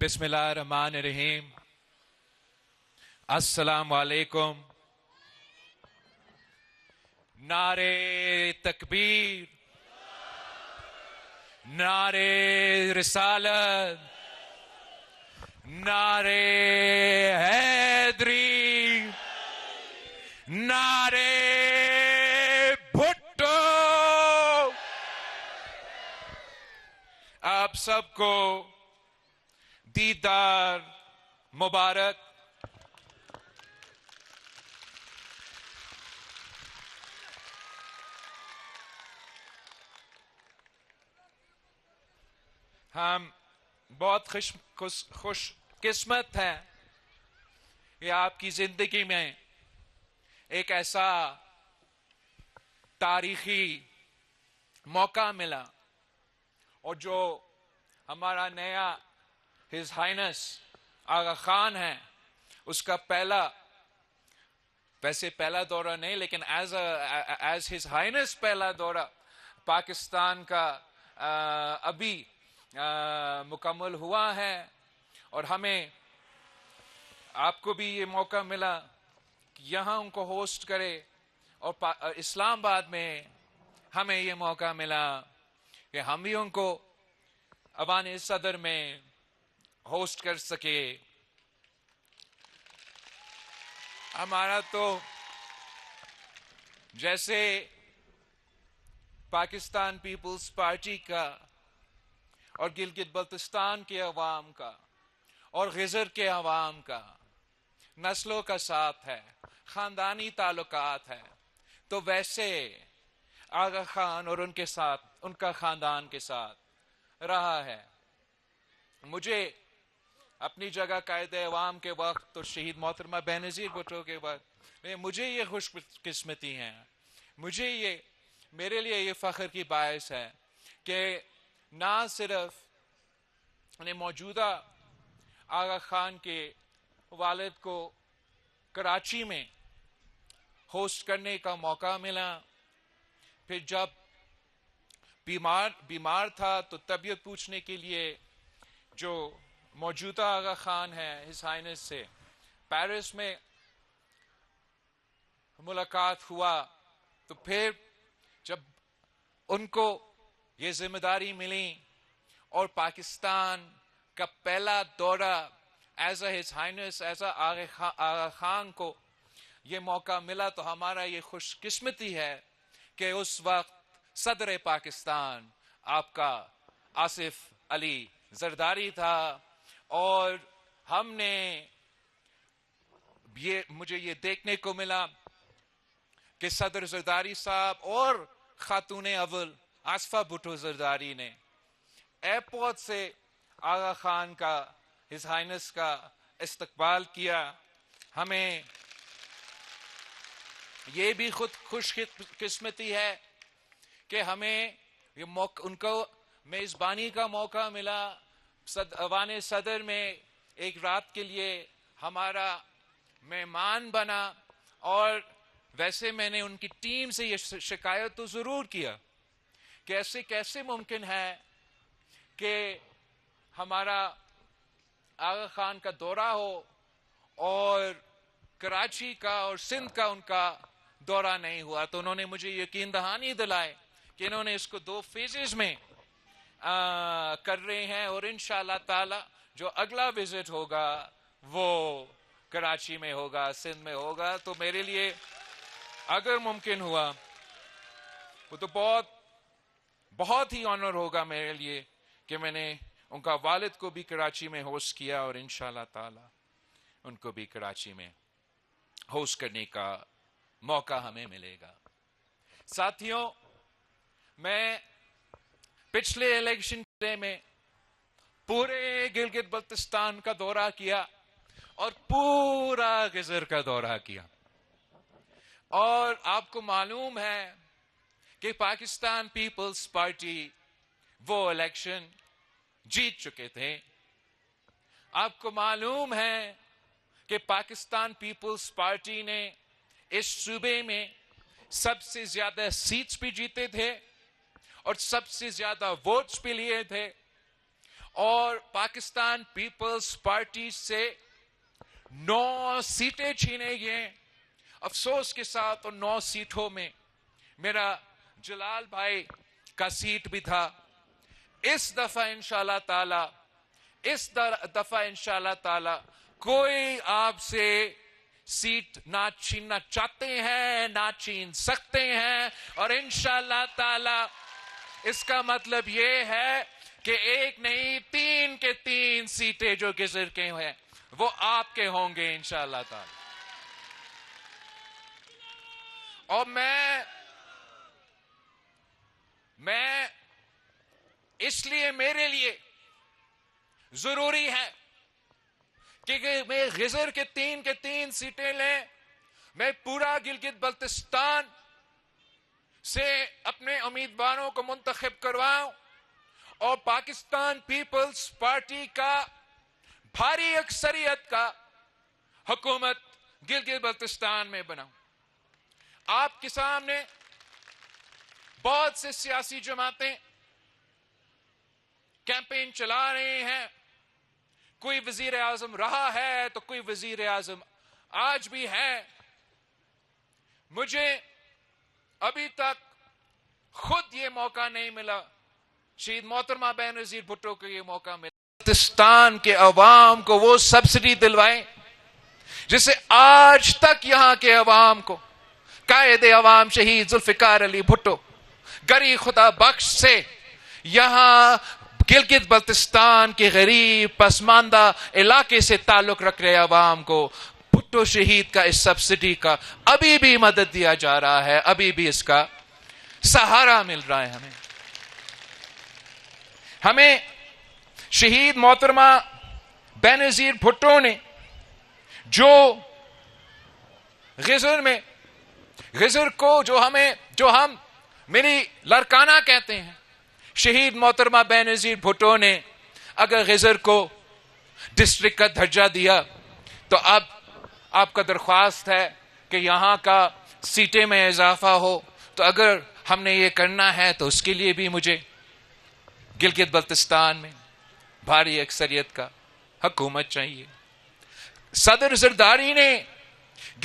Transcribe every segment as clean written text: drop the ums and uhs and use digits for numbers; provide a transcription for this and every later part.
بسم اللہ الرحمن الرحیم. السلام علیکم. نعرے تکبیر، نعرے رسالت، نعرے حیدری، نعرے بھٹو. آپ سب کو دیدار مبارک. ہم بہت خوش قسمت ہیں کہ آپ کی زندگی میں ایک ایسا تاریخی موقع ملا، اور جو ہمارا نیا ہز ہائنس آغا خان ہے، اس کا ویسے پہلا دورہ نہیں، لیکن ایز ہز ہائنس پہلا دورہ پاکستان کا ابھی مکمل ہوا ہے. اور ہمیں آپ کو بھی یہ موقع ملا کہ یہاں ان کو ہوسٹ کرے، اور اسلام آباد میں ہمیں یہ موقع ملا کہ ہم بھی ان کو ایوان صدر میں ہوسٹ کر سکے. ہمارا تو جیسے پاکستان پیپلز پارٹی کا اور گلگت بلتستان کے عوام کا اور غزر کے عوام کا نسلوں کا ساتھ ہے، خاندانی تعلقات ہے، تو ویسے آغا خان اور ان کے ساتھ، ان کا خاندان کے ساتھ رہا ہے. مجھے اپنی جگہ قائد عوام کے وقت تو شہید محترمہ بینظیر بھٹو کے وقت مجھے یہ خوش قسمتی ہے، میرے لیے یہ فخر کی باعث ہے کہ نہ صرف موجودہ آغا خان کے والد کو کراچی میں ہوسٹ کرنے کا موقع ملا، پھر جب بیمار تھا تو طبیعت پوچھنے کے لیے جو موجودہ آغا خان ہے ہز ہائنس سے پیرس میں ملاقات ہوا. تو پھر جب ان کو یہ ذمہ داری ملی اور پاکستان کا پہلا دورہ as a His Highness, as a Aga Khan کو یہ موقع ملا، تو ہمارا یہ خوش قسمتی ہے کہ اس وقت صدر پاکستان آپ کا آصف علی زرداری تھا. اور ہم نے مجھے یہ دیکھنے کو ملا کہ صدر زرداری صاحب اور خاتون اول آصفہ بھٹو زرداری نے ایئرپورٹ سے آغا خان کا، ہز ہائنس کا استقبال کیا. ہمیں یہ بھی خود خوش قسمتی ہے کہ ہمیں ان کو میزبانی کا موقع ملا. ایوان صدر میں ایک رات کے لیے ہمارا مہمان بنا، اور ویسے میں نے ان کی ٹیم سے یہ شکایت تو ضرور کیا کہ ایسے کیسے ممکن ہے کہ ہمارا آغا خان کا دورہ ہو اور کراچی کا اور سندھ کا ان کا دورہ نہیں ہوا. تو انہوں نے مجھے یقین دہانی دلائے کہ انہوں نے اس کو 2 فیزز میں کر رہے ہیں، اور انشاءاللہ تعالی جو اگلا وزٹ ہوگا وہ کراچی میں ہوگا، سندھ میں ہوگا. تو میرے لیے اگر ممکن ہوا وہ تو بہت ہی آنر ہوگا میرے لیے کہ میں نے ان کا والد کو بھی کراچی میں ہوسٹ کیا، اور انشاءاللہ تعالی ان کو بھی کراچی میں ہوسٹ کرنے کا موقع ہمیں ملے گا. ساتھیوں، میں پچھلے الیکشن میں پورے گلگت بلتستان کا دورہ کیا اور پورا غزر کا دورہ کیا، اور آپ کو معلوم ہے کہ پاکستان پیپلز پارٹی وہ الیکشن جیت چکے تھے. آپ کو معلوم ہے کہ پاکستان پیپلز پارٹی نے اس صوبے میں سب سے زیادہ سیٹس بھی جیتے تھے اور سب سے زیادہ ووٹس بھی لیے تھے، اور پاکستان پیپلز پارٹی سے 9 سیٹیں چھینے گئے. افسوس کے ساتھ اور 9 سیٹوں میں میرا جلال بھائی کا سیٹ بھی تھا. اس دفعہ انشاءاللہ تعالی کوئی آپ سے سیٹ نہ چھیننا چاہتے ہیں نہ چھین سکتے ہیں. اور انشاءاللہ تعالی اس کا مطلب یہ ہے کہ 1 نہیں 3 کے 3 سیٹیں جو گزر کے ہیں وہ آپ کے ہوں گے انشاءاللہ تعالی. اور میں اس لیے میرے لیے ضروری ہے کہ میں غزر کے 3 سیٹیں لیں. میں پورا گلگت بلتستان سے اپنے امیدواروں کو منتخب کرواؤں اور پاکستان پیپلز پارٹی کا بھاری اکثریت کا حکومت گلگت بلتستان میں بناؤں. آپ کے سامنے بہت سے سیاسی جماعتیں کیمپین چلا رہے ہیں. کوئی وزیر اعظم رہا ہے تو کوئی وزیر اعظم آج بھی ہے. مجھے ابھی تک خود یہ موقع نہیں ملا. شہید محترمہ بینظیر بھٹو کو یہ موقع ملا پاکستان کے عوام کو وہ سبسڈی دلوائیں جسے آج تک یہاں کے عوام کو قائد عوام شہید ذوالفقار علی بھٹو گری خدا بخش سے یہاں گلگت بلتستان کے غریب پسماندہ علاقے سے تعلق رکھ رہے عوام کو بھٹو شہید کا اس سبسڈی کا ابھی بھی مدد دیا جا رہا ہے. ابھی بھی اس کا سہارا مل رہا ہے. ہمیں شہید محترمہ بینظیر بھٹو نے جو غزر کو جو ہم میری لڑکانہ کہتے ہیں, شہید محترمہ بینظیر بھٹو نے اگر غزر کو ڈسٹرکٹ کا درجہ دیا تو اب آپ کا درخواست ہے کہ یہاں کا سیٹیں میں اضافہ ہو. تو اگر ہم نے یہ کرنا ہے تو اس کے لیے بھی مجھے گلگت بلتستان میں بھاری اکثریت کا حکومت چاہیے. صدر زرداری نے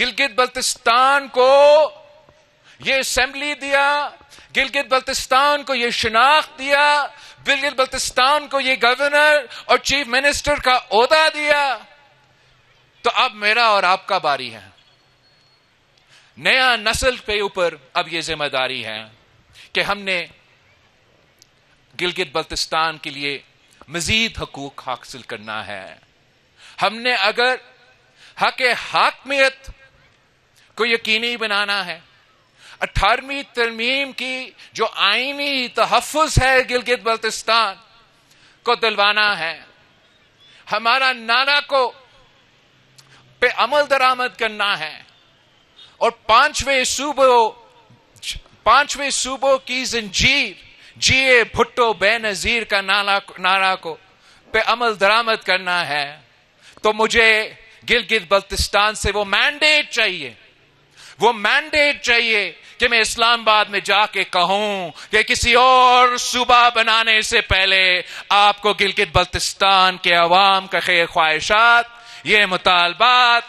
گلگت بلتستان کو یہ اسمبلی دیا, گلگت بلتستان کو یہ شناخت دیا, گلگت بلتستان کو یہ گورنر اور چیف منسٹر کا عہدہ دیا. تو اب میرا اور آپ کا باری ہے. نیا نسل پہ اوپر اب یہ ذمہ داری ہے کہ ہم نے گلگت بلتستان کے لیے مزید حقوق حاصل کرنا ہے. ہم نے اگر حق حاکمیت کو یقینی بنانا ہے, 18ویں ترمیم کی جو آئینی تحفظ ہے گلگت بلتستان کو دلوانا ہے, ہمارا نعرہ کو پہ عمل درآمد کرنا ہے اور 5ویں صوبوں کی زنجیر جیے بھٹو بے نظیر کا نعرہ کو پہ عمل درآمد کرنا ہے. تو مجھے گلگت بلتستان سے وہ مینڈیٹ چاہیے کہ میں اسلام آباد میں جا کے کہوں کہ کسی اور صوبہ بنانے سے پہلے آپ کو گلگت بلتستان کے عوام کا خواہشات, یہ مطالبات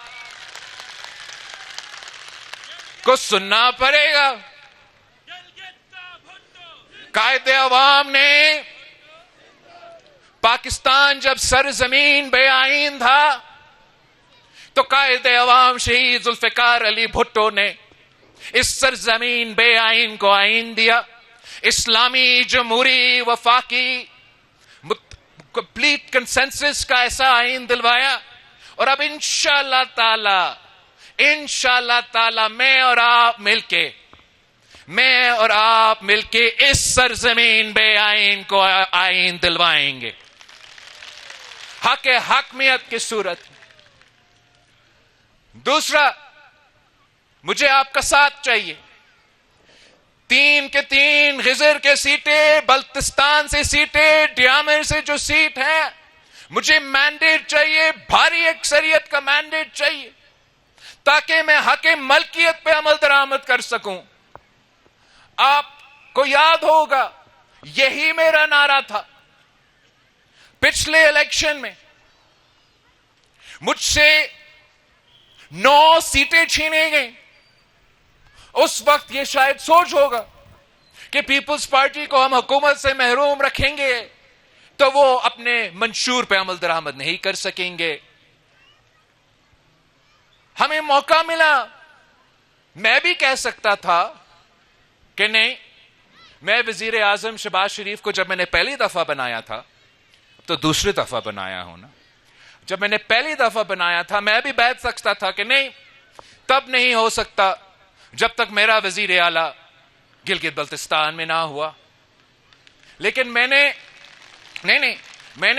کو سننا پڑے گا. قائد عوام نے پاکستان جب سرزمین بے آئین تھا تو قائد عوام شہید ذوالفقار علی بھٹو نے اس سرزمین بے آئین کو آئین دیا, اسلامی جمہوری وفاقی کمپلیٹ کنسنسس کا ایسا آئین دلوایا. اور اب انشاءاللہ تعالی میں اور آپ مل کے اس سرزمین بے آئین کو آئین دلوائیں گے حق حاکمیت کی صورت میں. دوسرا, مجھے آپ کا ساتھ چاہیے. 3 کے 3 غزر کے سیٹیں, بلتستان سے سیٹیں, ڈیامر سے جو سیٹ ہے, مجھے مینڈیٹ چاہیے, بھاری اکثریت کا مینڈیٹ چاہیے تاکہ میں حق ملکیت پہ عمل درآمد کر سکوں. آپ کو یاد ہوگا یہی میرا نعرہ تھا پچھلے الیکشن میں مجھ سے 9 سیٹیں چھینے گئیں. اس وقت یہ شاید سوچ ہوگا کہ پیپلز پارٹی کو ہم حکومت سے محروم رکھیں گے تو وہ اپنے منشور پہ عمل درآمد نہیں کر سکیں گے. ہمیں موقع ملا. میں بھی کہہ سکتا تھا کہ نہیں. میں وزیر اعظم شہباز شریف کو جب میں نے پہلی دفعہ بنایا تھا, تو دوسری دفعہ بنایا ہوں نا, جب میں نے پہلی دفعہ بنایا تھا میں بھی بیٹھ سکتا تھا کہ نہیں, تب نہیں ہو سکتا جب تک میرا وزیر اعلیٰ گلگت بلتستان میں نہ ہوا. لیکن میں نے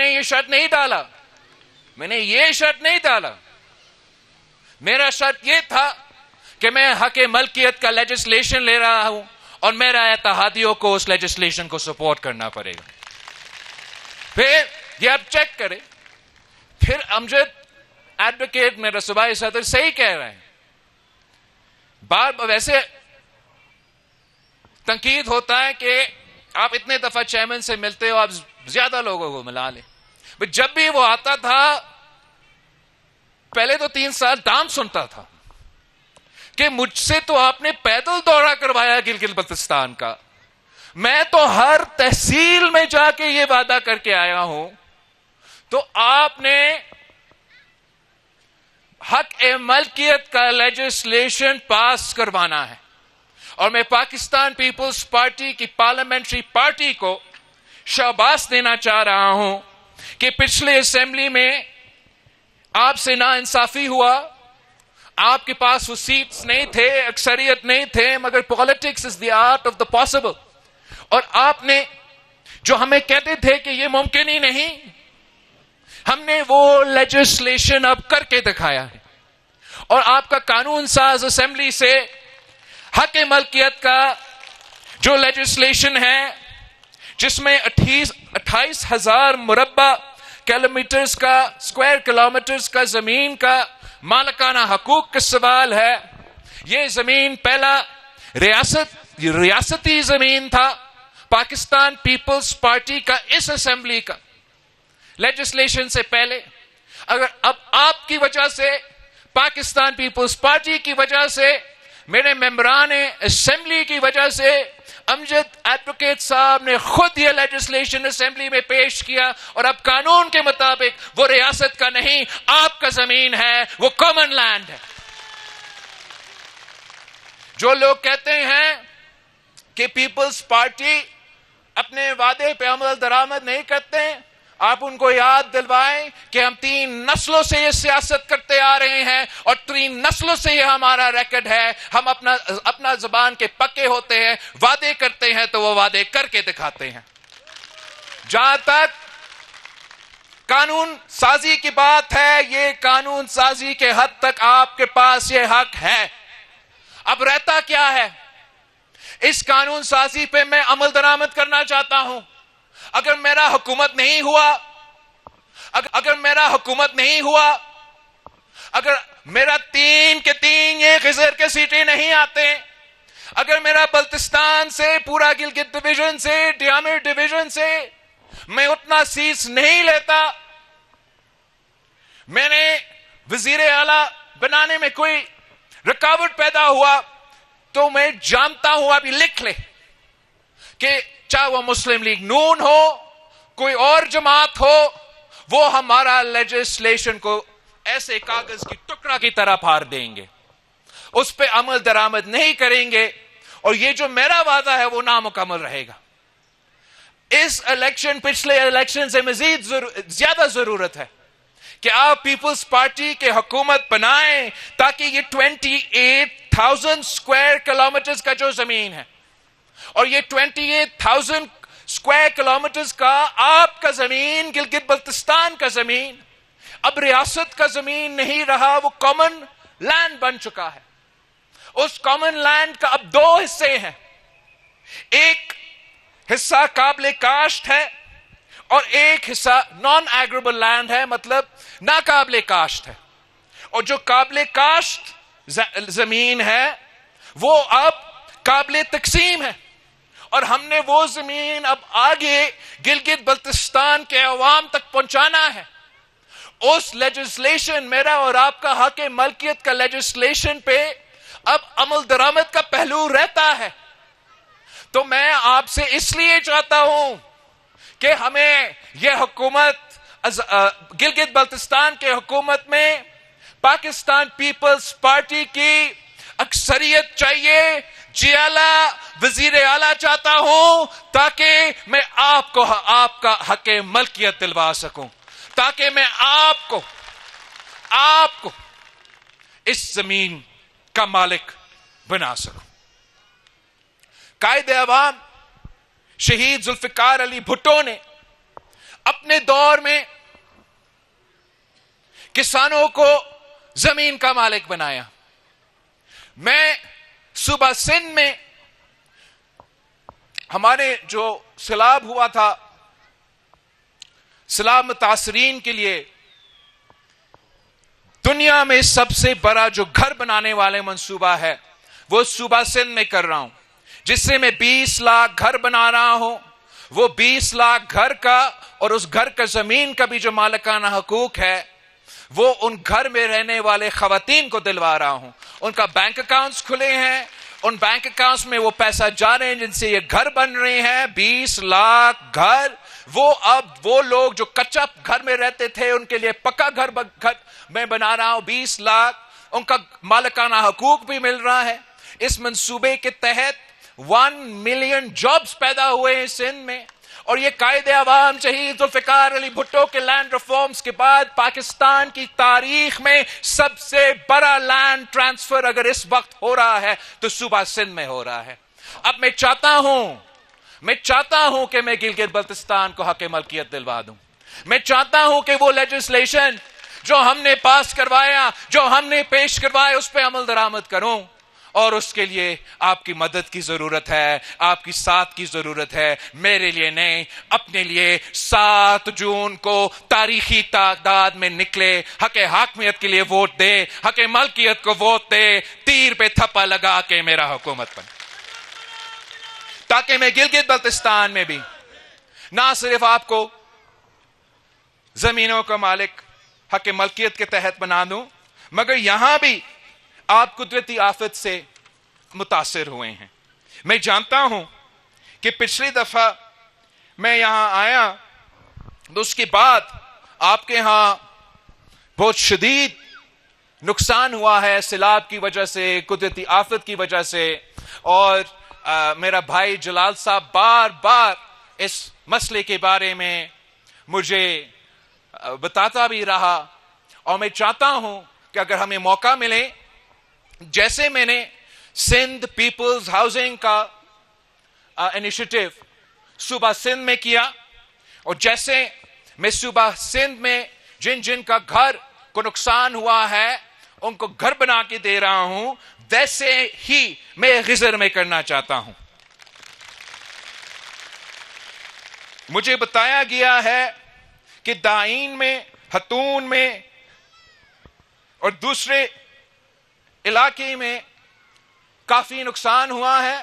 یہ شرط نہیں ڈالا. میرا شرط یہ تھا کہ میں حق ملکیت کا لیجسلیشن لے رہا ہوں اور میرا اتحادیوں کو اس لیجسلیشن کو سپورٹ کرنا پڑے گا. پھر یہ آپ چیک کریں, پھر امجد ایڈوکیٹ میرا صوبائی صدر صحیح کہہ رہے ہیں. ویسے تنقید ہوتا ہے کہ آپ اتنے دفعہ چیئرمین سے ملتے ہو, آپ زیادہ لوگوں کو ملا لیں. جب بھی وہ آتا تھا پہلے تو 3 سال دام سنتا تھا کہ مجھ سے تو آپ نے پیدل دورہ کروایا گلگت بلتستان کا. میں تو ہر تحصیل میں جا کے یہ وعدہ کر کے آیا ہوں, تو آپ نے حق ملکیت کا لیجسلیشن پاس کروانا ہے. اور میں پاکستان پیپلز پارٹی کی پارلیمنٹری پارٹی کو شاباش دینا چاہ رہا ہوں کہ پچھلے اسمبلی میں آپ سے نا انصافی ہوا. آپ کے پاس وہ سیٹس نہیں تھے, اکثریت نہیں تھے, مگر politics is the art of the possible. اور آپ نے جو ہمیں کہتے تھے کہ یہ ممکن ہی نہیں, ہم نے وہ لیجسلیشن اب کر کے دکھایا ہے. اور آپ کا قانون ساز اسمبلی سے حق ملکیت کا جو لیجسلیشن ہے, جس میں 28,000 مربع کلومیٹرز کا اسکوائر کلومیٹرز کا زمین کا مالکانہ حقوق کا سوال ہے. یہ زمین پہلا ریاستی زمین تھا. پاکستان پیپلز پارٹی کا اس اسمبلی کا لیجسلیشن سے پہلے, اگر اب آپ کی وجہ سے, پاکستان پیپلز پارٹی کی وجہ سے, میرے ممبران اسمبلی کی وجہ سے, امجد ایڈوکیٹ صاحب نے خود یہ لیجسلیشن اسمبلی میں پیش کیا, اور اب قانون کے مطابق وہ ریاست کا نہیں, آپ کا زمین ہے, وہ کامن لینڈ ہے. جو لوگ کہتے ہیں کہ پیپلز پارٹی اپنے وعدے پہ عمل درآمد نہیں کرتے, آپ ان کو یاد دلوائیں کہ ہم 3 نسلوں سے یہ سیاست کرتے آ رہے ہیں, اور 3 نسلوں سے یہ ہمارا ریکارڈ ہے. ہم اپنا زبان کے پکے ہوتے ہیں, وعدے کرتے ہیں تو وہ وعدے کر کے دکھاتے ہیں. جہاں تک قانون سازی کی بات ہے, یہ قانون سازی کے حد تک آپ کے پاس یہ حق ہے. اب رہتا کیا ہے, اس قانون سازی پہ میں عمل درآمد کرنا چاہتا ہوں. اگر میرا حکومت نہیں ہوا, اگر میرا 3 کے 3 یہ خضر کے سیٹیں نہیں آتے, اگر میرا بلتستان سے, پورا گلگت ڈویژن سے, ڈیامر ڈویژن سے میں اتنا سیٹس نہیں لیتا, میں نے وزیر اعلیٰ بنانے میں کوئی رکاوٹ پیدا ہوا, تو میں جانتا ہوں, ابھی لکھ لے کہ چاہے وہ مسلم لیگ نون ہو, کوئی اور جماعت ہو, وہ ہمارا لیجسلیشن کو ایسے کاغذ کی ٹکڑا کی طرح پھاڑ دیں گے, اس پہ عمل درآمد نہیں کریں گے, اور یہ جو میرا وعدہ ہے وہ نامکمل رہے گا. اس الیکشن, پچھلے الیکشن سے مزید زیادہ ضرورت ہے کہ آپ پیپلز پارٹی کے حکومت بنائیں, تاکہ یہ 28,000 اسکوائر کلومیٹرز کا جو زمین ہے, اور یہ 28,000 اسکوائر کلومیٹرز کا آپ کا زمین, گلگت بلتستان کا زمین, اب ریاست کا زمین نہیں رہا, وہ کامن لینڈ بن چکا ہے. اس کامن لینڈ کا اب 2 حصے ہیں, ایک حصہ قابل کاشت ہے اور ایک حصہ نان ایگریبل لینڈ ہے, مطلب ناقابل کاشت ہے. اور جو قابل کاشت زمین ہے وہ اب قابل تقسیم ہے, اور ہم نے وہ زمین اب آگے گلگت بلتستان کے عوام تک پہنچانا ہے. اس لیجسلیشن، میرا اور آپ کا حق ملکیت کا لیجسلیشن پہ اب عمل درآمد کا پہلو رہتا ہے. تو میں آپ سے اس لیے چاہتا ہوں کہ ہمیں یہ حکومت گلگت بلتستان کے حکومت میں پاکستان پیپلز پارٹی کی اکثریت چاہیے. جیالہ وزیر اعلیٰ چاہتا ہوں تاکہ میں آپ کا حق ملکیت دلوا سکوں، تاکہ میں آپ کو اس زمین کا مالک بنا سکوں. قائد عوام شہید ذوالفقار علی بھٹو نے اپنے دور میں کسانوں کو زمین کا مالک بنایا. میں صوبہ سندھ میں ہمارے جو سیلاب ہوا تھا، سیلاب متاثرین کے لیے دنیا میں سب سے بڑا جو گھر بنانے والے منصوبہ ہے وہ صوبہ سندھ میں کر رہا ہوں، جس سے میں 20 لاکھ گھر بنا رہا ہوں. وہ 20 لاکھ گھر کا اور اس گھر کا زمین کا بھی جو مالکانہ حقوق ہے وہ ان گھر میں رہنے والے خواتین کو دلوا رہا ہوں. ان کا بینک اکاؤنٹس کھلے ہیں، ان بینک اکاؤنٹس میں وہ پیسہ جا رہے ہیں جن سے یہ گھر بن رہے ہیں. 20 لاکھ گھر، وہ اب وہ لوگ جو کچا گھر میں رہتے تھے ان کے لیے پکا گھر میں بنا رہا ہوں. 20 لاکھ ان کا مالکانہ حقوق بھی مل رہا ہے. اس منصوبے کے تحت 1 ملین جابز پیدا ہوئے ہیں سندھ میں. اور یہ قائد عوام شہید ذوالفقار علی بھٹو کے لینڈ ریفارمز کے بعد پاکستان کی تاریخ میں سب سے بڑا لینڈ ٹرانسفر اگر اس وقت ہو رہا ہے تو صوبہ سندھ میں ہو رہا ہے. اب میں چاہتا ہوں کہ میں گلگت بلتستان کو حق ملکیت دلوا دوں. میں چاہتا ہوں کہ وہ لیجسلیشن جو ہم نے پاس کروایا، جو ہم نے پیش کروایا، اس پہ عمل درآمد کروں. اور اس کے لیے آپ کی مدد کی ضرورت ہے، آپ کی ساتھ کی ضرورت ہے. میرے لیے نہیں، اپنے لیے 7 جون کو تاریخی تعداد میں نکلے، حق حاکمیت کے لیے ووٹ دے، حق ملکیت کو ووٹ دے، تیر پہ تھپا لگا کے میرا حکومت بنے، تاکہ میں گلگت بلتستان میں بھی نہ صرف آپ کو زمینوں کا مالک حق ملکیت کے تحت بنا دوں، مگر یہاں بھی آپ قدرتی آفت سے متاثر ہوئے ہیں. میں جانتا ہوں کہ پچھلی دفعہ میں یہاں آیا تو اس کے بعد آپ کے ہاں بہت شدید نقصان ہوا ہے سیلاب کی وجہ سے، قدرتی آفت کی وجہ سے. اور میرا بھائی جلال صاحب بار بار اس مسئلے کے بارے میں مجھے بتاتا بھی رہا. اور میں چاہتا ہوں کہ اگر ہمیں موقع ملے، جیسے میں نے سندھ پیپلز ہاؤسنگ کا انیشیٹو صوبہ سندھ میں کیا، اور جیسے میں صوبہ سندھ میں جن کا گھر کو نقصان ہوا ہے ان کو گھر بنا کے دے رہا ہوں، ویسے ہی میں غزر میں کرنا چاہتا ہوں. مجھے بتایا گیا ہے کہ دائین میں، ہتون میں اور دوسرے علاقے میں کافی نقصان ہوا ہے.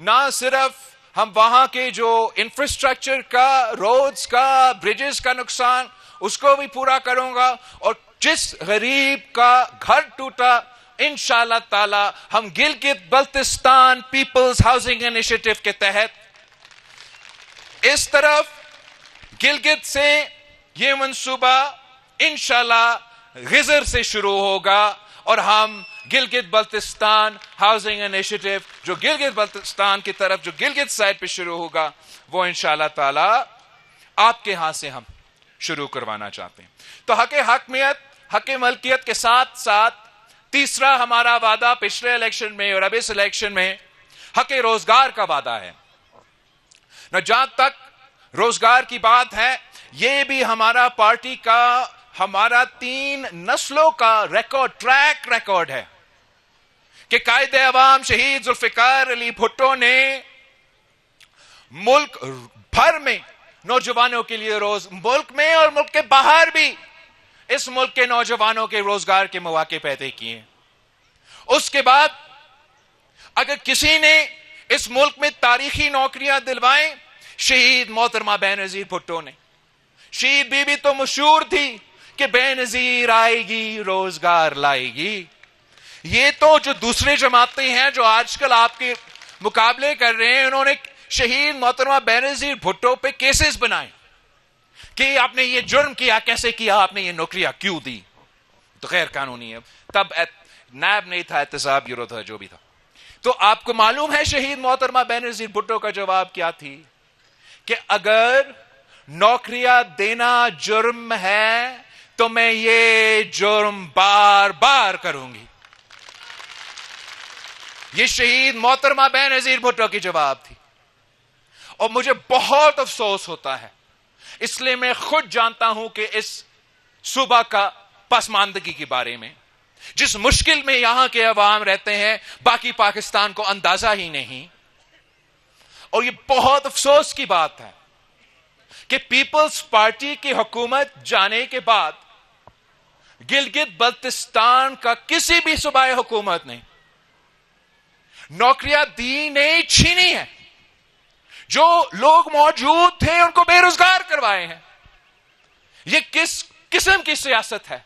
نہ صرف ہم وہاں کے جو انفراسٹرکچر کا، روڈز کا، بریجز کا نقصان اس کو بھی پورا کروں گا، اور جس غریب کا گھر ٹوٹا انشاءاللہ تعالی ہم Gilgit Baltistan peoples housing initiative کے تحت اس طرف گلگت سے یہ منصوبہ انشاءاللہ غزر سے شروع ہوگا. اور ہم گلگت بلتستان ہاؤسنگ انیشیٹو جو گلگت بلتستان کی طرف، جو گلگت سائٹ پہ شروع ہوگا، وہ انشاءاللہ تعالی آپ کے ہاں سے ہم شروع کروانا چاہتے ہیں. تو حق حاکمیت، حق ملکیت کے ساتھ ساتھ تیسرا ہمارا وعدہ پچھلے الیکشن میں اور اب اس الیکشن میں حق روزگار کا وعدہ ہے. نہ جہاں تک روزگار کی بات ہے، یہ بھی ہمارا پارٹی کا، ہمارا 3 نسلوں کا ٹریک ریکارڈ ہے کہ قائد عوام شہید ذوالفقار علی بھٹو نے ملک بھر میں نوجوانوں کے لیے ملک میں اور ملک کے باہر بھی اس ملک کے نوجوانوں کے روزگار کے مواقع پیدا کیے. اس کے بعد اگر کسی نے اس ملک میں تاریخی نوکریاں دلوائیں شہید محترمہ بینظیر بھٹو نے. شہید بی بی تو مشہور تھی کہ بینظیر آئے گی روزگار لائے گی. یہ تو جو دوسرے جماعتیں ہیں جو آج کل آپ کے مقابلے کر رہے ہیں, انہوں نے شہید محترمہ بینظیر بھٹو پہ کیسز بنائے کہ آپ نے یہ جرم کیا, کیسے کیا, آپ نے یہ نوکریاں کیوں دی, تو غیر قانونی ہے. تب نیب نہیں تھا, احتساب بیورو تھا, جو بھی تھا. تو آپ کو معلوم ہے شہید محترمہ بینظیر بھٹو کا جواب کیا تھی کہ اگر نوکریاں دینا جرم ہے تو میں یہ جرم بار بار کروں گی. یہ شہید محترمہ بینظیر بھٹو کی جواب تھی. اور مجھے بہت افسوس ہوتا ہے, اس لیے میں خود جانتا ہوں کہ اس صوبہ کا پسماندگی کے بارے میں, جس مشکل میں یہاں کے عوام رہتے ہیں, باقی پاکستان کو اندازہ ہی نہیں. اور یہ بہت افسوس کی بات ہے کہ پیپلز پارٹی کی حکومت جانے کے بعد گلگت بلتستان کا کسی بھی صوبائی حکومت نے نوکریاں دی نہیں, چھینی ہے. جو لوگ موجود تھے ان کو بے روزگار کروائے ہیں. یہ کس قسم کی سیاست ہے؟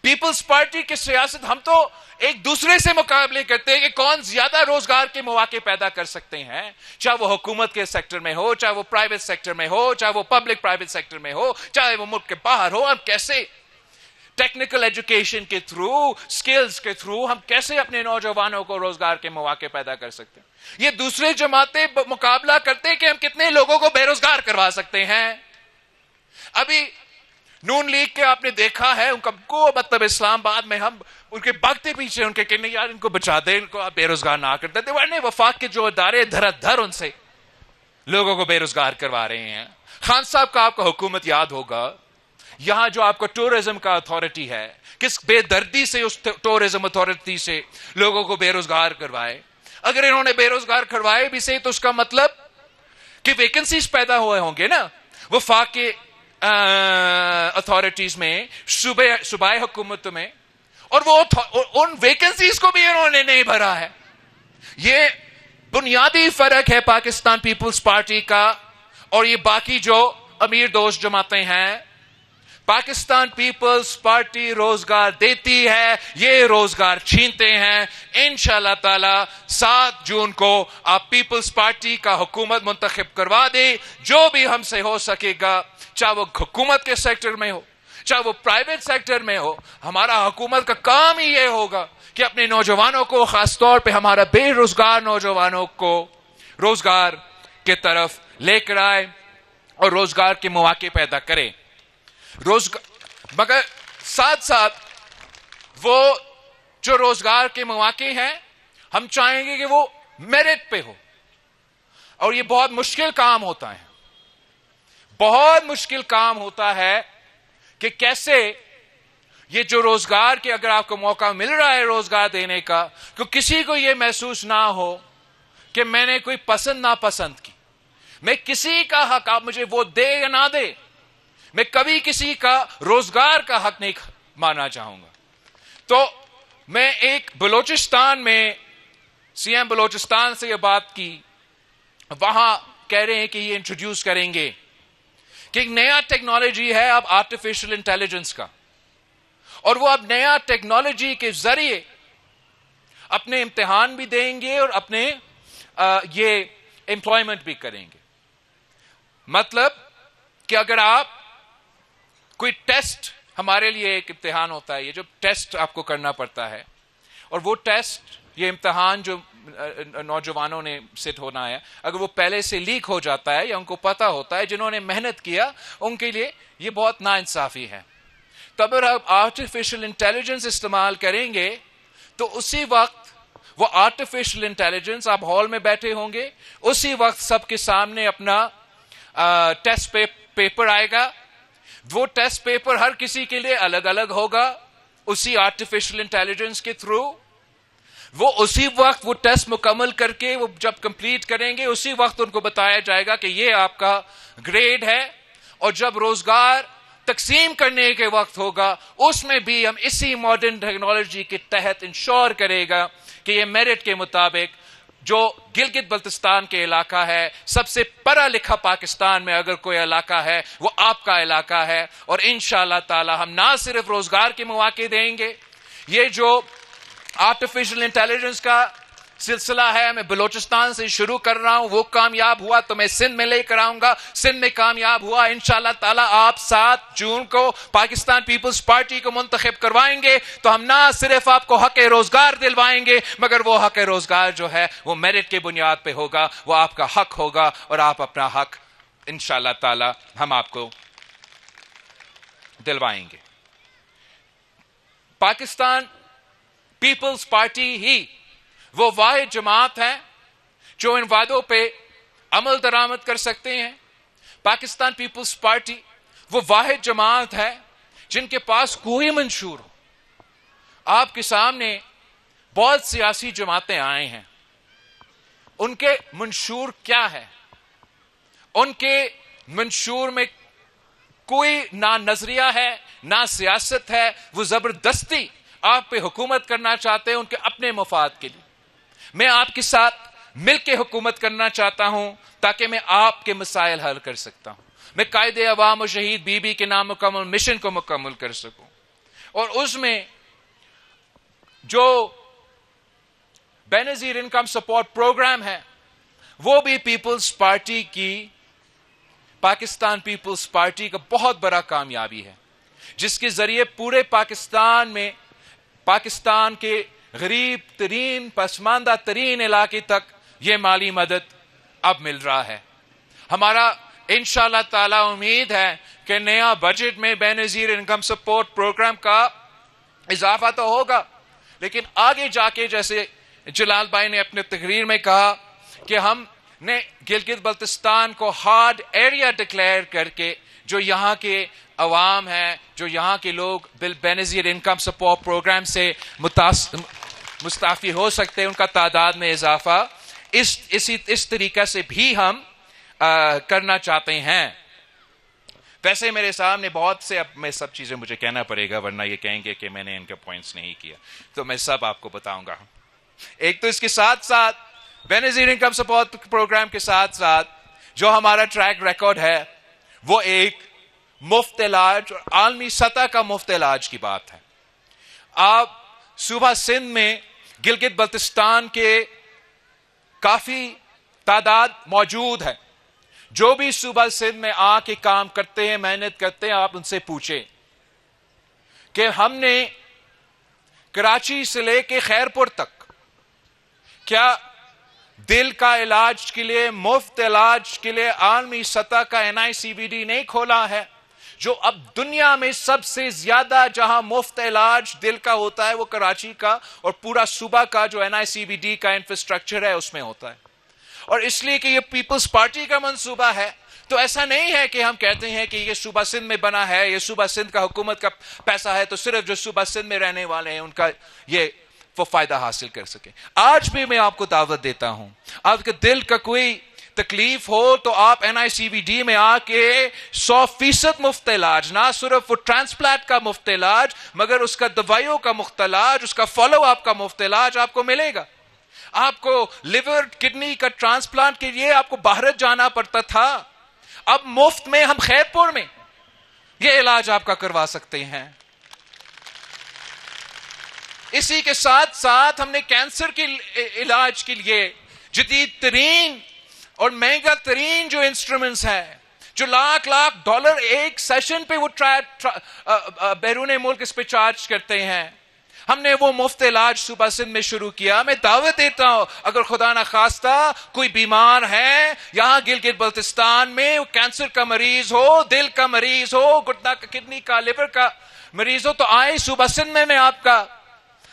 پیپلز پارٹی کی سیاست, ہم تو ایک دوسرے سے مقابلے کرتے ہیں کہ کون زیادہ روزگار کے مواقع پیدا کر سکتے ہیں, چاہے وہ حکومت کے سیکٹر میں ہو, چاہے وہ پرائیویٹ سیکٹر میں ہو, چاہے وہ پبلک پرائیویٹ سیکٹر میں ہو, چاہے وہ ملک کے باہر ہو. ہم کیسے ٹیکنیکل ایجوکیشن کے تھرو, سکلز کے تھرو ہم کیسے اپنے نوجوانوں کو روزگار کے مواقع پیدا کر سکتے ہیں. یہ دوسرے جماعتیں مقابلہ کرتے ہیں کہ ہم کتنے لوگوں کو بے روزگار کروا سکتے ہیں. ابھی نون لیگ کے آپ نے دیکھا ہے, ان کا کو مطلب اسلام آباد میں ہم ان کے بھاگتے پیچھے, ان کے کہنے یار ان کو بچا دیں, ان کو آپ بے روزگار نہ کرتے تھے. ورنہ وفاق کے جو ادارے دھر دھر ان سے لوگوں کو بے روزگار کروا رہے ہیں. خان صاحب کا آپ کو حکومت یاد ہوگا, یہاں جو آپ کا ٹورزم کا اتھارٹی ہے, کس بے دردی سے اس ٹورزم اتھارٹی سے لوگوں کو بے روزگار کروائے. اگر انہوں نے بے روزگار کروائے بھی سے, تو اس کا مطلب کہ ویکنسیز پیدا ہوئے ہوں گے نا وفاق کے اتھارٹیز میں, صوبائی حکومت میں, اور وہ ان ویکنسیز کو بھی انہوں نے نہیں بھرا ہے. یہ بنیادی فرق ہے پاکستان پیپلز پارٹی کا اور یہ باقی جو امیر دوست جماعتیں ہیں. پاکستان پیپلز پارٹی روزگار دیتی ہے, یہ روزگار چھینتے ہیں. انشاءاللہ تعالی 7 جون کو آپ پیپلز پارٹی کا حکومت منتخب کروا دیں, جو بھی ہم سے ہو سکے گا, چاہے وہ حکومت کے سیکٹر میں ہو, چاہے وہ پرائیویٹ سیکٹر میں ہو. ہمارا حکومت کا کام ہی یہ ہوگا کہ اپنے نوجوانوں کو, خاص طور پہ ہمارا بے روزگار نوجوانوں کو روزگار کے طرف لے کر آئے اور روزگار کے مواقع پیدا کرے. مگر ساتھ ساتھ وہ جو روزگار کے مواقع ہیں, ہم چاہیں گے کہ وہ میرٹ پہ ہو. اور یہ بہت مشکل کام ہوتا ہے, بہت مشکل کام ہوتا ہے کہ کیسے یہ جو روزگار کے اگر آپ کو موقع مل رہا ہے روزگار دینے کا, تو کسی کو یہ محسوس نہ ہو کہ میں نے کوئی پسند ناپسند کی, میں کسی کا حق, آپ مجھے وہ دے یا نہ دے, میں کبھی کسی کا روزگار کا حق نہیں ماننا چاہوں گا. تو میں ایک بلوچستان میں سی ایم بلوچستان سے یہ بات کی, وہاں کہہ رہے ہیں کہ یہ انٹروڈیوس کریں گے کہ ایک نیا ٹیکنالوجی ہے اب آرٹیفیشل انٹیلیجنس کا, اور وہ اب نیا ٹیکنالوجی کے ذریعے اپنے امتحان بھی دیں گے اور اپنے یہ امپلائمنٹ بھی کریں گے. مطلب کہ اگر آپ کوئی ٹیسٹ, ہمارے لیے ایک امتحان ہوتا ہے, یہ جو ٹیسٹ آپ کو کرنا پڑتا ہے, اور وہ ٹیسٹ, یہ امتحان جو نوجوانوں نے سیٹ ہونا ہے, اگر وہ پہلے سے لیک ہو جاتا ہے یا ان کو پتا ہوتا ہے, جنہوں نے محنت کیا ان کے لیے یہ بہت ناانصافی ہے. تو اگر آپ آرٹیفیشل انٹیلیجنس استعمال کریں گے تو اسی وقت وہ آرٹیفیشل انٹیلیجنس, آپ ہال میں بیٹھے ہوں گے, اسی وقت سب کے سامنے اپنا ٹیسٹ پیپر آئے گا. وہ ٹیسٹ پیپر ہر کسی کے لیے الگ الگ ہوگا اسی آرٹیفیشل انٹیلیجنس کے تھرو. وہ اسی وقت وہ ٹیسٹ مکمل کر کے وہ جب کمپلیٹ کریں گے, اسی وقت ان کو بتایا جائے گا کہ یہ آپ کا گریڈ ہے. اور جب روزگار تقسیم کرنے کے وقت ہوگا, اس میں بھی ہم اسی ماڈرن ٹیکنالوجی کے تحت انشور کرے گا کہ یہ میرٹ کے مطابق جو گلگت بلتستان کے علاقہ ہے، سب سے پڑھا لکھا پاکستان میں اگر کوئی علاقہ ہے وہ آپ کا علاقہ ہے، اور انشاءاللہ تعالی ہم نہ صرف روزگار کے مواقع دیں گے، یہ جو آرٹیفیشل انٹیلیجنس کا سلسلہ ہے میں بلوچستان سے شروع کر رہا ہوں، وہ کامیاب ہوا تو میں سندھ میں لے کر آؤں گا، سندھ میں کامیاب ہوا انشاءاللہ تعالی آپ 7 جون کو پاکستان پیپلز پارٹی کو منتخب کروائیں گے تو ہم نہ صرف آپ کو حق روزگار دلوائیں گے، مگر وہ حق روزگار جو ہے وہ میرٹ کے بنیاد پہ ہوگا، وہ آپ کا حق ہوگا، اور آپ اپنا حق انشاءاللہ تعالی ہم آپ کو دلوائیں گے۔ پاکستان پیپلز پارٹی ہی وہ واحد جماعت ہے جو ان وعدوں پہ عمل درآمد کر سکتے ہیں۔ پاکستان پیپلز پارٹی وہ واحد جماعت ہے جن کے پاس کوئی منشور ہو۔ آپ کے سامنے بہت سیاسی جماعتیں آئے ہیں، ان کے منشور کیا ہے؟ ان کے منشور میں کوئی نہ نظریہ ہے نہ سیاست ہے، وہ زبردستی آپ پہ حکومت کرنا چاہتے ہیں ان کے اپنے مفاد کے لیے۔ میں آپ کے ساتھ مل کے حکومت کرنا چاہتا ہوں تاکہ میں آپ کے مسائل حل کر سکتا ہوں، میں قائد عوام و شہید بی بی کے نام مکمل مشن کو مکمل کر سکوں، اور اس میں جو بے نظیر انکم سپورٹ پروگرام ہے وہ بھی پیپلز پارٹی کی، پاکستان پیپلز پارٹی کا بہت بڑا کامیابی ہے، جس کے ذریعے پورے پاکستان میں پاکستان کے غریب ترین پسماندہ ترین علاقے تک یہ مالی مدد اب مل رہا ہے۔ ہمارا انشاءاللہ تعالی امید ہے کہ نیا بجٹ میں بے نظیر انکم سپورٹ پروگرام کا اضافہ تو ہوگا، لیکن آگے جا کے جیسے جلال بھائی نے اپنے تقریر میں کہا کہ ہم نے گلگت بلتستان کو ہارڈ ایریا ڈکلیئر کر کے جو یہاں کے عوام ہیں، جو یہاں کے لوگ بے نظیر انکم سپورٹ پروگرام سے مستعفی ہو سکتے ہیں، ان کا تعداد میں اضافہ اس طریقے سے بھی ہم کرنا چاہتے ہیں۔ ویسے میرے سامنے بہت سے، اب میں سب چیزیں مجھے کہنا پڑے گا ورنہ یہ کہیں گے کہ میں نے ان کے پوائنٹس نہیں کیا، تو میں سب آپ کو بتاؤں گا۔ ایک تو اس کے ساتھ ساتھ بے نظیر انکم سپورٹ پروگرام کے ساتھ ساتھ جو ہمارا ٹریک ریکارڈ ہے وہ ایک مفت علاج اور عالمی سطح کا مفت علاج کی بات ہے۔ آپ صوبہ سندھ میں گلگت بلتستان کے کافی تعداد موجود ہے، جو بھی صوبہ سندھ میں آ کے کام کرتے ہیں، محنت کرتے ہیں، آپ ان سے پوچھیں کہ ہم نے کراچی سے لے کے خیرپور تک کیا دل کا علاج کے لیے، مفت علاج کے لیے عالمی سطح کا NICBD نہیں کھولا ہے؟ جو اب دنیا میں سب سے زیادہ جہاں مفت علاج دل کا ہوتا ہے وہ کراچی کا، اور پورا صوبہ کا جو NICBD کا انفراسٹرکچر ہے اس میں ہوتا ہے۔ اور اس لیے کہ یہ پیپلز پارٹی کا منصوبہ ہے تو ایسا نہیں ہے کہ ہم کہتے ہیں کہ یہ صوبہ سندھ میں بنا ہے، یہ صوبہ سندھ کا حکومت کا پیسہ ہے تو صرف جو صوبہ سندھ میں رہنے والے ہیں ان کا یہ وہ فائدہ حاصل کر سکے۔ آج بھی میں آپ کو دعوت دیتا ہوں، آپ کے دل کا کوئی تکلیف ہو تو آپ NICBD میں آ کے 100% مفت علاج، نہ صرف وہ ٹرانسپلانٹ کا مفت علاج مگر اس کا دوائیوں کا مفت علاج، اس کا فالو اپ کا مفت علاج آپ کو ملے گا۔ آپ کو لیور کڈنی کا ٹرانسپلانٹ کے لیے آپ کو بھارت جانا پڑتا تھا، اب مفت میں ہم خیرپور میں یہ علاج آپ کا کروا سکتے ہیں۔ اسی کے ساتھ ساتھ ہم نے کینسر کے علاج کے لیے جدید ترین اور مہنگا ترین جو انسٹرومنٹس ہیں، جو لاکھ ڈالر ایک سیشن پہ وہ بیرون ملک اس پہ چارج کرتے ہیں، ہم نے وہ مفت علاج صوبہ سندھ میں شروع کیا۔ میں دعوت دیتا ہوں اگر خدا نخواستہ کوئی بیمار ہے یہاں گلگت بلتستان میں، کینسر کا مریض ہو، دل کا مریض ہو، گردہ کا، کڈنی کا، لیور کا مریض ہو تو آئے صوبہ سندھ میں آپ کا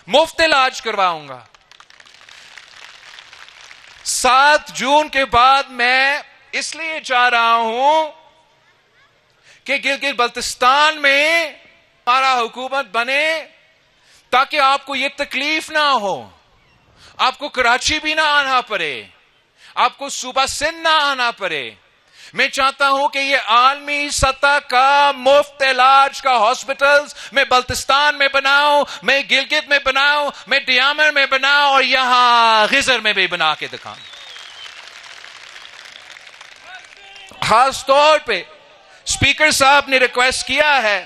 مفت علاج کرواؤں گا۔ 7 جون کے بعد میں اس لیے جا رہا ہوں کہ گلگت بلتستان میں ہمارا حکومت بنے تاکہ آپ کو یہ تکلیف نہ ہو، آپ کو کراچی بھی نہ آنا پڑے، آپ کو صوبہ سندھ نہ آنا پڑے، میں چاہتا ہوں کہ یہ عالمی سطح کا مفت علاج کا ہاسپٹلز میں بلتستان میں بناؤں، میں گلگت میں بناؤں، میں ڈیامر میں بناؤں، اور یہاں غزر میں بھی بنا کے دکھاؤں. خاص طور پہ اسپیکر صاحب نے ریکویسٹ کیا ہے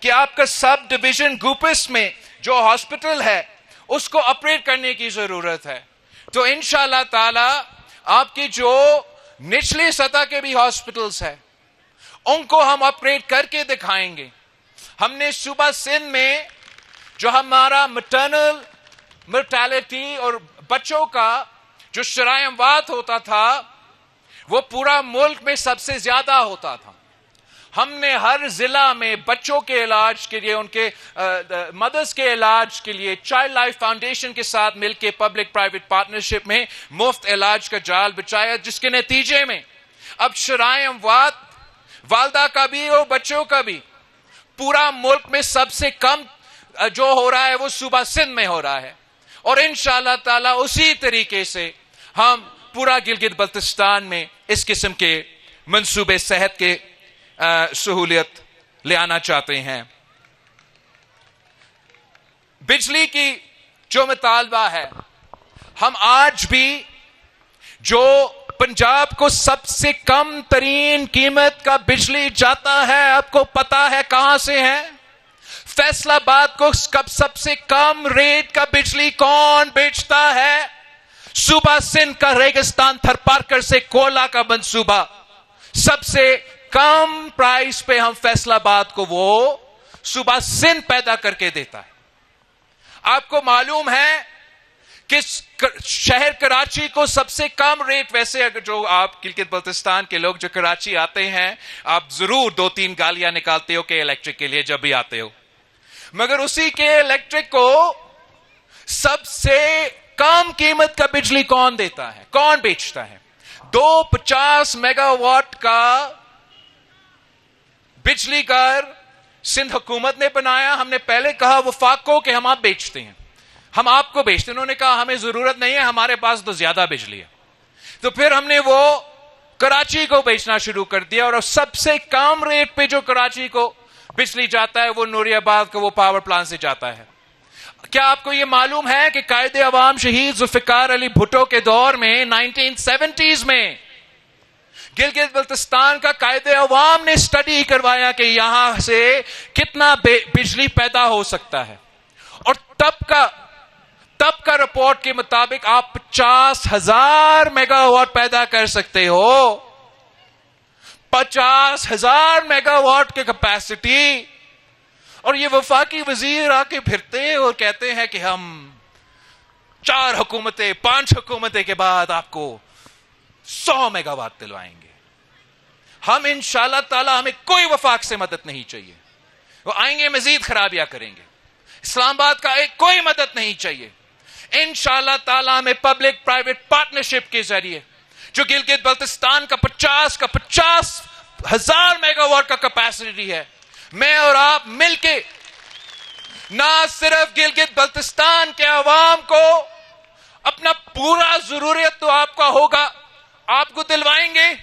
کہ آپ کا سب ڈویژن گوپس میں جو ہاسپٹل ہے اس کو اپگریڈ کرنے کی ضرورت ہے. تو انشاءاللہ تعالی آپ کی جو نچلی سطح کے بھی ہاسپٹلز ہیں ان کو ہم اپگریڈ کر کے دکھائیں گے. ہم نے صوبہ سندھ میں جو ہمارا مٹرنل مرٹیلٹی اور بچوں کا جو شرائع اموات ہوتا تھا وہ پورا ملک میں سب سے زیادہ ہوتا تھا. ہم نے ہر ضلع میں بچوں کے علاج کے لیے، ان کے مدرس کے علاج کے لیے چائلڈ لائف فاؤنڈیشن کے ساتھ مل کے پبلک پرائیویٹ پارٹنرشپ میں مفت علاج کا جال بچایا، جس کے نتیجے میں اب شرائع اموات والدہ کا بھی اور بچوں کا بھی پورا ملک میں سب سے کم جو ہو رہا ہے وہ صوبہ سندھ میں ہو رہا ہے. اور انشاءاللہ تعالی اسی طریقے سے ہم پورا گلگت بلتستان میں اس قسم کے منصوبے صحت کے سہولیت لے آنا چاہتے ہیں. بجلی کی جو مطالبہ ہے، ہم آج بھی جو پنجاب کو سب سے کم ترین قیمت کا بجلی جاتا ہے، آپ کو پتا ہے کہاں سے ہے؟ فیصل آباد کو سب سے کم ریٹ کا بجلی کون بیچتا ہے؟ صوبہ سندھ کا ریگستان تھرپارکر سے کوئلہ کا منصوبہ سب سے کم پرائس پہ ہم فیصل آباد کو وہ صوبہ سندھ پیدا کر کے دیتا ہے. آپ کو معلوم ہے کہ شہر کراچی کو سب سے کم ریٹ، ویسے اگر جو آپ گلگت بلتستان کے لوگ جو کراچی آتے ہیں آپ ضرور 2-3 گالیاں نکالتے ہو کہ الیکٹرک کے لیے جب بھی آتے ہو، مگر اسی کے الیکٹرک کو سب سے کم قیمت کا بجلی کون دیتا ہے، کون بیچتا ہے؟ 250 میگا واٹ کا بجلی گھر سندھ حکومت نے بنایا. ہم نے پہلے کہا وفاق کو کہ ہم آپ بیچتے ہیں، ہم آپ کو بیچتے ہیں. انہوں نے کہا ہمیں ضرورت نہیں ہے، ہمارے پاس تو زیادہ بجلی ہے. تو پھر ہم نے وہ کراچی کو بیچنا شروع کر دیا، اور سب سے کم ریٹ پہ جو کراچی کو بجلی جاتا ہے وہ نوری آباد کو وہ پاور پلانٹ سے جاتا ہے. کیا آپ کو یہ معلوم ہے کہ قائد عوام شہید ذوالفقار علی بھٹو کے دور میں 1970s میں گلگت بلتستان کا قائد عوام نے اسٹڈی کروایا کہ یہاں سے کتنا بجلی پیدا ہو سکتا ہے، اور تب کا رپورٹ کے مطابق آپ 50,000 میگا واٹ پیدا کر سکتے ہو. 50,000 میگا واٹ کی کیپیسٹی. اور یہ وفاقی وزیر آ کے پھرتے ہیں اور کہتے ہیں کہ ہم 4 حکومتیں 5 حکومتیں کے بعد آپ کو 100 میگا واٹ دلوائیں گے. ہم انشاءاللہ تعالی ہمیں کوئی وفاق سے مدد نہیں چاہیے. وہ آئیں گے مزید خرابیاں کریں گے. اسلام آباد کا کوئی مدد نہیں چاہیے. انشاءاللہ تعالی ہمیں پبلک پرائیویٹ پارٹنرشپ کے ذریعے جو گلگت بلتستان کا 50,000 میگا واٹ کا کیپیسٹی ہے، میں اور آپ مل کے نہ صرف گلگت بلتستان کے عوام کو اپنا پورا ضروریت تو آپ کا ہوگا، آپ کو دلوائیں گے،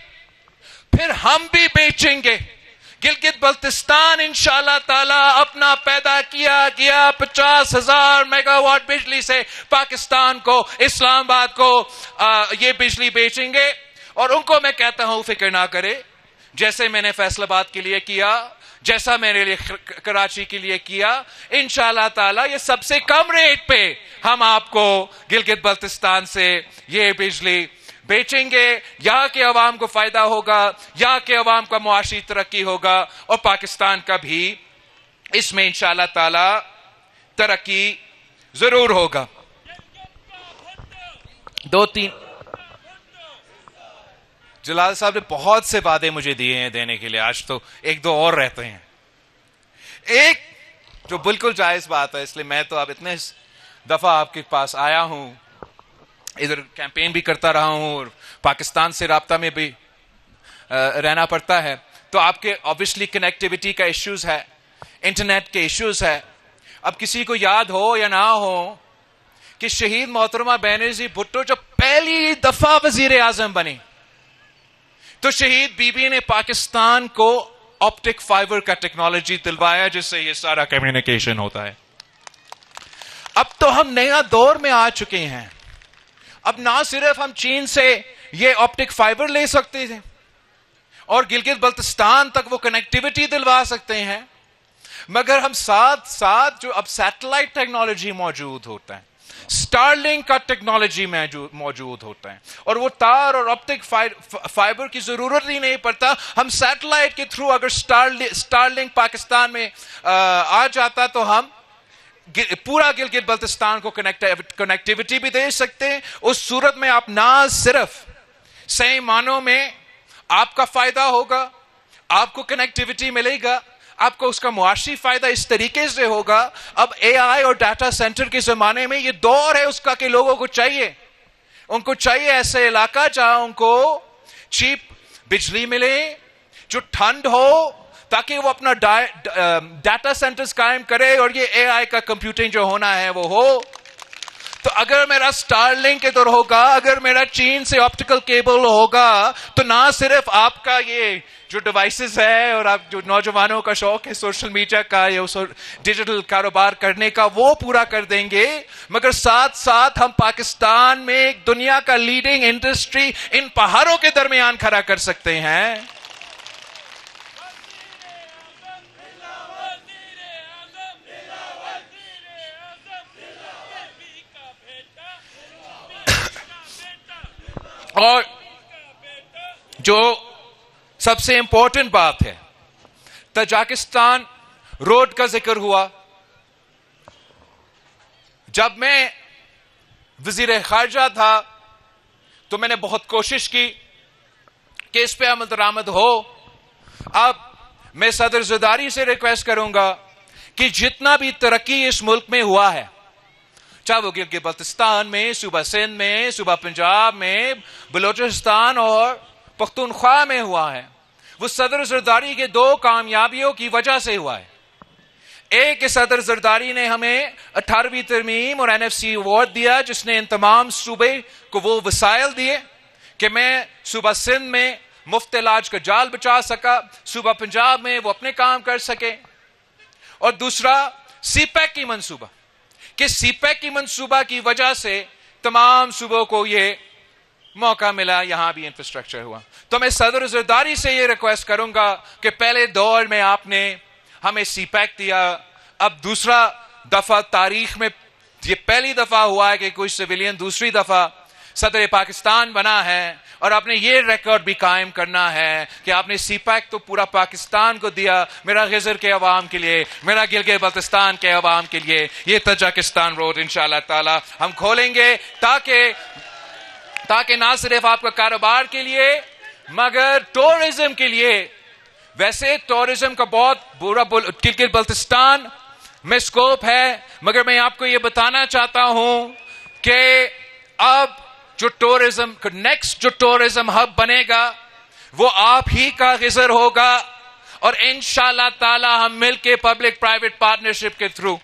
پھر ہم بھی بیچیں گے. گلگت بلتستان انشاءاللہ تعالی اپنا پیدا کیا گیا 50,000 میگا واٹ بجلی سے پاکستان کو، اسلام آباد کو یہ بجلی بیچیں گے. اور ان کو میں کہتا ہوں فکر نہ کرے، جیسے میں نے فیصل آباد کے لیے کیا، جیسا میرے لیے کراچی کے لیے کیا، انشاءاللہ تعالی یہ سب سے کم ریٹ پہ ہم آپ کو گلگت بلتستان سے یہ بجلی بیچیں گے. یہاں کے عوام کو فائدہ ہوگا، یہاں کے عوام کا معاشی ترقی ہوگا، اور پاکستان کا بھی اس میں انشاءاللہ تعالی ترقی ضرور ہوگا. 2-3 جلال صاحب نے بہت سے وعدے مجھے دیے ہیں دینے کے لیے، آج تو 1-2 اور رہتے ہیں. ایک جو بالکل جائز بات ہے، اس لیے میں تو اب اتنے دفعہ آپ کے پاس آیا ہوں، ادھر کیمپین بھی کرتا رہا ہوں اور پاکستان سے رابطہ میں بھی رہنا پڑتا ہے، تو آپ کے obviously کنیکٹیوٹی کا ایشوز ہے، انٹرنیٹ کے ایشوز ہے. اب کسی کو یاد ہو یا نہ ہو کہ شہید محترمہ بینظیر بھٹو جو پہلی دفعہ وزیر اعظم بنی، تو شہید بی بی نے پاکستان کو آپٹک فائبر کا ٹیکنالوجی دلوایا جس سے یہ سارا کمیونیکیشن ہوتا ہے. اب تو ہم نیا دور میں آ چکے ہیں. اب نہ صرف ہم چین سے یہ آپٹک فائبر لے سکتے ہیں اور گلگت بلتستان تک وہ کنیکٹیوٹی دلوا سکتے ہیں، مگر ہم ساتھ ساتھ جو اب سیٹلائٹ ٹیکنالوجی موجود ہوتا ہے، سٹار لنک کا ٹیکنالوجی موجود ہوتا ہے، اور وہ تار اور آپٹک فائبر کی ضرورت ہی نہیں پڑتا. ہم سیٹلائٹ کے تھرو اگر سٹار لنک پاکستان میں آ جاتا تو ہم پورا گلگت بلتستان کو کنیکٹیوٹی بھی دے سکتے ہیں. اس صورت میں آپ نہ صرف صحیح معنوں میں آپ کا فائدہ ہوگا، آپ کو کنیکٹیوٹی ملے گا، آپ کو اس کا معاشی فائدہ اس طریقے سے ہوگا. اب اے آئی اور ڈیٹا سینٹر کے زمانے میں یہ دور ہے اس کا کہ لوگوں کو چاہیے، ان کو چاہیے ایسے علاقہ جہاں ان کو چیپ بجلی ملے، جو ٹھنڈ ہو، تاکہ وہ اپنا ڈیٹا سینٹرز قائم کرے اور یہ اے آئی کا کمپیوٹنگ جو ہونا ہے وہ ہو. تو اگر میرا سٹار لنک ادھر ہوگا، اگر میرا چین سے آپٹیکل کیبل ہوگا، تو نہ صرف آپ کا یہ جو ڈیوائسز ہے اور آپ جو نوجوانوں کا شوق ہے سوشل میڈیا کا یا ڈیجیٹل کاروبار کرنے کا وہ پورا کر دیں گے، مگر ساتھ ساتھ ہم پاکستان میں ایک دنیا کا لیڈنگ انڈسٹری ان پہاڑوں کے درمیان کھڑا کر سکتے ہیں. اور جو سب سے امپورٹنٹ بات ہے، تاجکستان روڈ کا ذکر ہوا. جب میں وزیر خارجہ تھا تو میں نے بہت کوشش کی کہ اس پہ عمل درآمد ہو. اب میں صدر زرداری سے ریکویسٹ کروں گا کہ جتنا بھی ترقی اس ملک میں ہوا ہے، چاہے وہ گلگت بلتستان میں، صوبہ سندھ میں، صوبہ پنجاب میں، بلوچستان اور پختونخوا میں ہوا ہے، وہ صدر زرداری کے دو کامیابیوں کی وجہ سے ہوا ہے. ایک کہ صدر زرداری نے ہمیں 18ویں ترمیم اور NFC ایوارڈ دیا، جس نے ان تمام صوبے کو وہ وسائل دیے کہ میں صوبہ سندھ میں مفت علاج کا جال بچا سکا، صوبہ پنجاب میں وہ اپنے کام کر سکے. اور دوسرا سی پیک کی منصوبہ، کہ سی پیک کی منصوبہ کی وجہ سے تمام صوبوں کو یہ موقع ملا، یہاں بھی انفراسٹرکچر ہوا. تو میں صدر زرداری سے یہ ریکویسٹ کروں گا کہ پہلے دور میں آپ نے ہمیں سی پیک دیا، اب دوسرا دفعہ تاریخ میں یہ پہلی دفعہ ہوا ہے کہ کوئی سویلین دوسری دفعہ صدر پاکستان بنا ہے، اور آپ نے یہ ریکارڈ بھی قائم کرنا ہے کہ آپ نے سی پیک تو پورا پاکستان کو دیا. میرا خضر کے عوام کے لیے، میرا گلگت بلتستان کے عوام کے لیے یہ تاجکستان روڈ انشاءاللہ تعالی ہم کھولیں گے، تاکہ نہ صرف آپ کا کاروبار کے لیے مگر ٹورزم کے لیے. ویسے ٹورزم کا بہت برا گلگت بلتستان میں سکوپ ہے، مگر میں آپ کو یہ بتانا چاہتا ہوں کہ اب جو ٹورزم نیکسٹ جو ٹورزم ہب بنے گا وہ آپ ہی کا خضر ہوگا، اور انشاءاللہ تعالی ہم مل کے پبلک پرائیویٹ پارٹنرشپ کے تھرو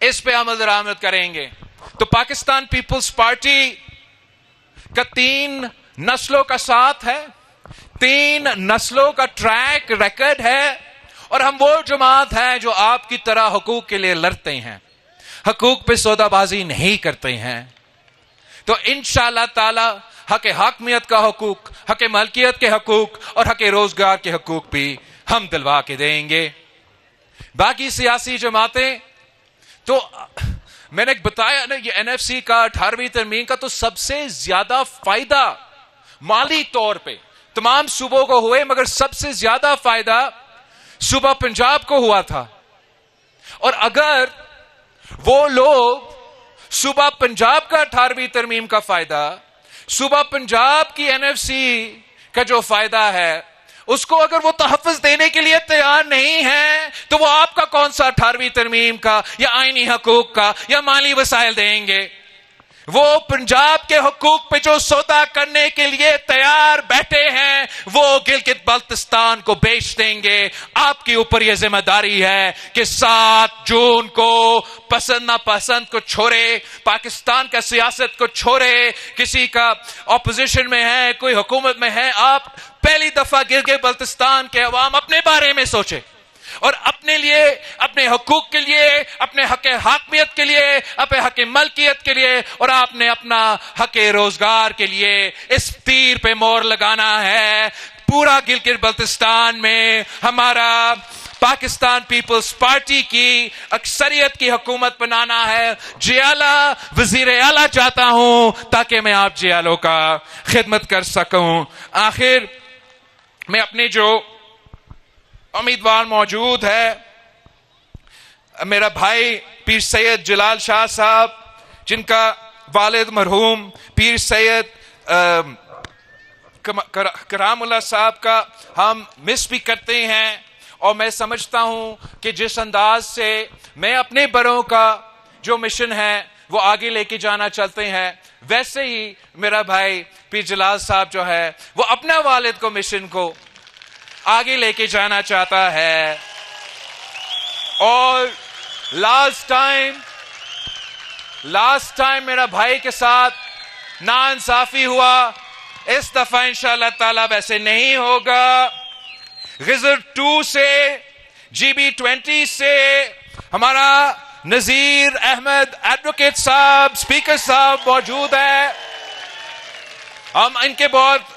اس پہ عمل درآمد کریں گے. تو پاکستان پیپلز پارٹی کا 3 نسلوں کا ساتھ ہے، 3 نسلوں کا ٹریک ریکارڈ ہے، اور ہم وہ جماعت ہیں جو آپ کی طرح حقوق کے لیے لڑتے ہیں، حقوق پہ سودا بازی نہیں کرتے ہیں. تو انشاءاللہ تعالی حق حاکمیت کا حقوق، حق ملکیت کے حقوق اور حق روزگار کے حقوق بھی ہم دلوا کے دیں گے. باقی سیاسی جماعتیں تو میں نے بتایا نا، یہ NFC کا 18ویں ترمیم کا تو سب سے زیادہ فائدہ مالی طور پہ تمام صوبوں کو ہوئے، مگر سب سے زیادہ فائدہ صوبہ پنجاب کو ہوا تھا. اور اگر وہ لوگ صوبہ پنجاب کا 18ویں ترمیم کا فائدہ، صوبہ پنجاب کی NFC کا جو فائدہ ہے، اس کو اگر وہ تحفظ دینے کے لیے تیار نہیں ہے تو وہ آپ کا کون سا 18ویں ترمیم کا یا آئینی حقوق کا یا مالی وسائل دیں گے؟ وہ پنجاب کے حقوق پہ جو سودا کرنے کے لیے تیار بیٹھے ہیں وہ گلگت بلتستان کو بیچ دیں گے. آپ کے اوپر یہ ذمہ داری ہے کہ 7 جون کو پسند ناپسند کو چھوڑے, پاکستان کا سیاست کو چھوڑے, کسی کا اپوزیشن میں ہے, کوئی حکومت میں ہے, آپ پہلی دفعہ گلگت بلتستان کے عوام اپنے بارے میں سوچیں اور اپنے لیے, اپنے حقوق کے لیے, اپنے حق حاکمیت کے لیے, اپنے حق ملکیت کے لیے اور آپ نے اپنا حق روزگار کے لیے اس تیر پہ مور لگانا ہے. پورا گلگت بلتستان میں ہمارا پاکستان پیپلز پارٹی کی اکثریت کی حکومت بنانا ہے. جیالہ وزیر اعلیٰ چاہتا ہوں تاکہ میں آپ جیالوں کا خدمت کر سکوں. آخر میں اپنے جو امیدوار موجود ہے, میرا بھائی پیر سید جلال شاہ صاحب جن کا والد مرحوم پیر سید کرام اللہ صاحب کا ہم مس بھی کرتے ہیں, اور میں سمجھتا ہوں کہ جس انداز سے میں اپنے بڑوں کا جو مشن ہے وہ آگے لے کے جانا چاہتے ہیں, ویسے ہی میرا بھائی پیر جلال صاحب جو ہے وہ اپنا والد کو مشن کو آگے لے کے جانا چاہتا ہے. اور لاسٹ ٹائم میرا بھائی کے ساتھ ناانصافی ہوا, اس دفعہ انشاءاللہ تعالی ویسے نہیں ہوگا. غزر 2 سے GB20 سے ہمارا نذیر احمد ایڈوکیٹ صاحب اسپیکر صاحب موجود ہے. ہم ان کے بہت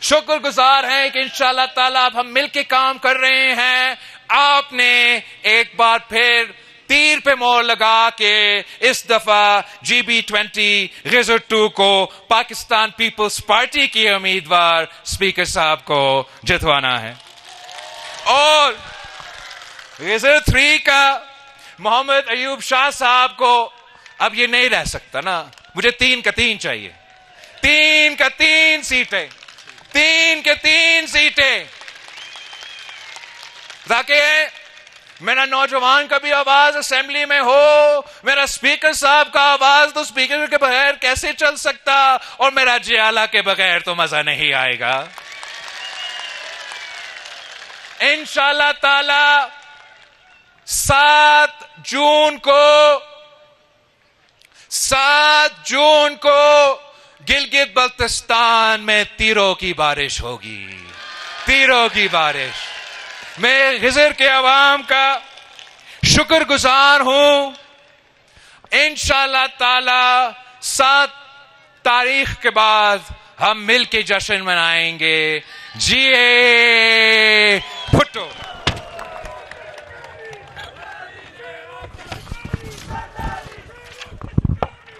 شکر گزار ہیں کہ انشاءاللہ تعالی اب ہم مل کے کام کر رہے ہیں. آپ نے ایک بار پھر تیر پہ مور لگا کے اس دفعہ GB20 غزر 2 کو پاکستان پیپلز پارٹی کی امیدوار اسپیکر صاحب کو جتوانا ہے. اور غزر 3 کا محمد ایوب شاہ صاحب کو اب یہ نہیں رہ سکتا نا, مجھے 3 کا 3 چاہیے, 3 کا 3 سیٹیں, 3 کے 3 سیٹیں, تاکہ میرا نوجوان کا بھی آواز اسمبلی میں ہو, میرا اسپیکر صاحب کا آواز تو اسپیکر کے بغیر کیسے چل سکتا, اور میرا جیالہ کے بغیر تو مزہ نہیں آئے گا. انشاءاللہ تعالی 7 جون کو گلگت بلتستان میں تیروں کی بارش ہوگی, تیروں کی بارش. میں غزر کے عوام کا شکر گزار ہوں. انشاءاللہ تعالی 7 تاریخ کے بعد ہم مل کے جشن منائیں گے. جیے